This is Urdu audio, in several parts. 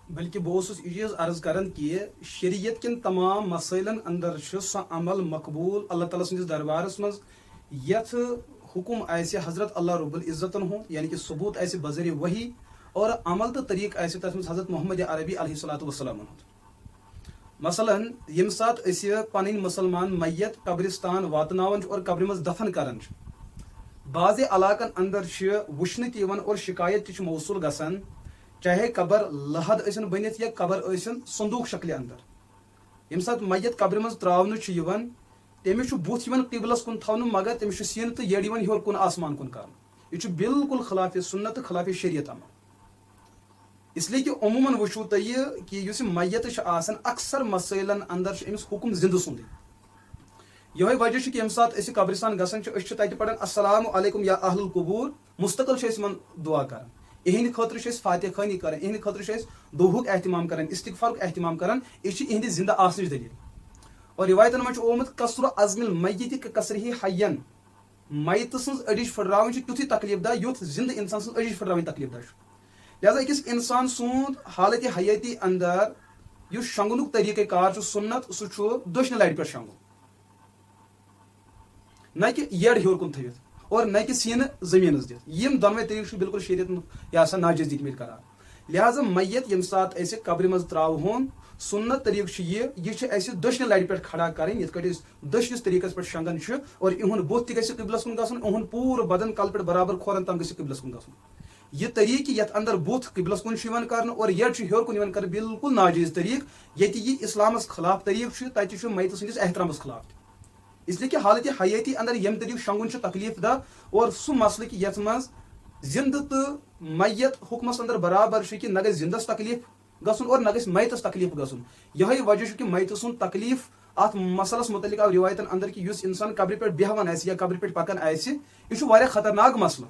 بلکہ بہت یہ چیز عرض کران کہ شریعت کن تمام مسائلن اندر سہ عمل مقبول اللہ تعالیٰ سندس دربارس مز یت حکم آسہ حضرت اللہ رب العزتن ہند یعنی کہ ثبوت آسہ بذریعہ وحی اور عمل تو طریق آسہ تتھ مز حضرت محمد عربی علیہ الصلوۃ والسلام ہند مثلاً یم سات پن مسلمان میت قبرستان واتناون اور قبر مز دفن کران بعض علاقن اندر وچھنہ تیون اور شکایت تہ موصول گژھان چاہے قبر لحد ٲسِن بنتھ یا قبر ٲسِن صندوق شکلہِ اندر یم سات میت قبر مز تراونہ یوان تمس بُتھ یوان قبلس کن تھاونہ مگر تمس سین تو یڑ یوان ہیور کن آسمان کن کرنہ یہ بالکل خلاف سنت تو خلاف شریعت عمل اس لیے کہ عموماً وچھو تھی کہ اس میت آسان اکثر مسائلن اندر امس حکم زندہ سند یہ وجہ کہ یم سات قبرستان گھان تتہ پڑھان السلام علیکم یا اہل القبور مستقل دعا کران اہند خاطر فاتح خانی کران اہند خاطر دہک اہتمام کران استغفارک اہتمام کران یہ اہند زندہ آسنچ دلیل اور روایتن من آمت کسر عزم المیت کسرہ حین میت سن اڑج پھٹراون تیتھی تکلیف دہ یوت زندہ انسان سن اڑج پھٹراون تکلیف دہ لہذا اکس انسان سند حالت حیاتی اندر اس شنگنک طریقہ کار سنت سہ دشنہ لٹہ پہ شنگن نہ کہ یڑ ہیور کن تھوت اور نہ کہ سینہ زمینس دت یم دونوے طریقہ بالکل شریعت یہ ناجائز دتمت قرار لہذا میت یم سات قبر مز تراون سنت طریقہ یہ دشنہ لٹہ پہ کھڑا کریں یت کٹ دشنس طریقس پہ شنگان اور اہد بت تہ گژھِ قبلس کن گژھن اہد پور بدن کل پہ برابر کھورن تام گژھِ قبلس کن گژھن یہ طریقہ یت اندر بت قبلس کن کرنے اور یڑ ہیور کن کر بالکل ناجائز طریقہ یہ اسلامس خلاف طریقہ تتہ میت سندس احترامس خلاف اس لیے کہ حالت حیاتی اندر یم طریقہ شنگن تکلیف دہ اور سہ مسئلہ کہ یت مز زندہ تو میت حکمس اندر برابر کہ نہ گژھِ زندس تکلیف گژھن اور نہ گژھِ میتس تکلیف گژھن یہ وجہ کہ میت سن تکلیف ات مسلس متعلق آو روایتن اندر کہ اس انسان قبر پہ بیہوان یا قبر پہ پکان یہ واریاہ خطرناک مسئلہ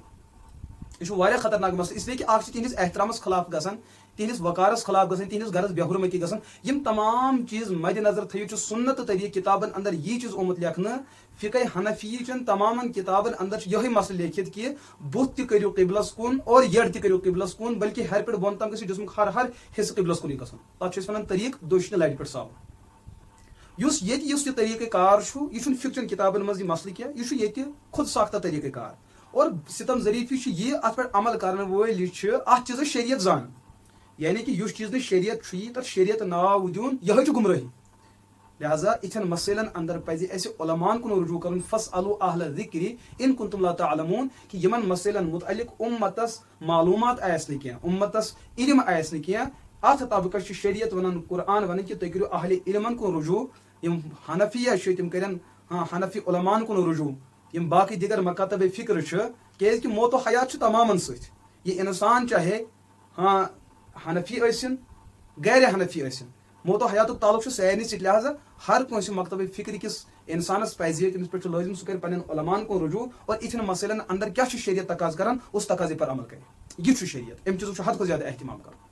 یہ واریاہ خطرناک مسئلہ اس لیے کہ اخ تہندس احترامس خلاف گژھان تہندس وقارس خلاف گژھان تہندس گرس بے حرمتی گژھان یم تمام چیز مد نظر تھوت سنت طریقہ کتابن اندر یہ چیز آمت لکھنہ فقہ حنفی چن تمام کتابن اندر یہ مسئلہ لیکھت کہ بت تہ کرو قبلس کن اور یڑ تہ کرو قبلس کن بلکہ ہر پہ بون تام گژھِ جسمک ہر حصہ قبلس کن گژھن تتھ چھِ ونان طریقہ دشنہ لٹہ پہ ساون اس طریقہ کار یہ فقچن کتابن مز یہ مسئلہ کیا یہ خود ساختہ طریقہ کار اور ستم ظریفی یہ ات پہ عمل کرنے ول ات چیز شریعت زان یعنی کہ اس چیز شریعت تر شریعت ناو دون یہ گمراہی لہذا اتھن مسائلن اندر پزِ اسہ علمان کن رجوع کرن فاسالوا اہل الذکر ان کنتم لا تعلمون کہ یمن مسائلن متعلق امتس معلومات آس نہ امتس علم آس نہ ات طبقہ شریعت ونان قرآن ونان کہ تُہۍ کٔرِو اہل علمن کن رجوع یم حنفیہ تم کرن حنفی علمان کن رجوع یم باقی دیگر مکاتب فکر کہ موت و حیات تمام ست یہ انسان چاہے حنفی ٲسِن غیر حنفی ٲسِن موت و حیات تعلق سارنی ست لہذا ہر کٲنٛسہِ مکتب فکر کس انسانس پزِ تٔمِس پٮ۪ٹھ چھُ لٲزم سُہ کرِ پننٮ۪ن علمان کُن رجوع اور اتھن مسائلن اندر کیا شریعت تقاضہٕ کران اس تقاضے پر عمل کرِ یہ شریعت امہِ چیٖزُک چھُ حد کھۄتہٕ زیادٕ احتمام کرُن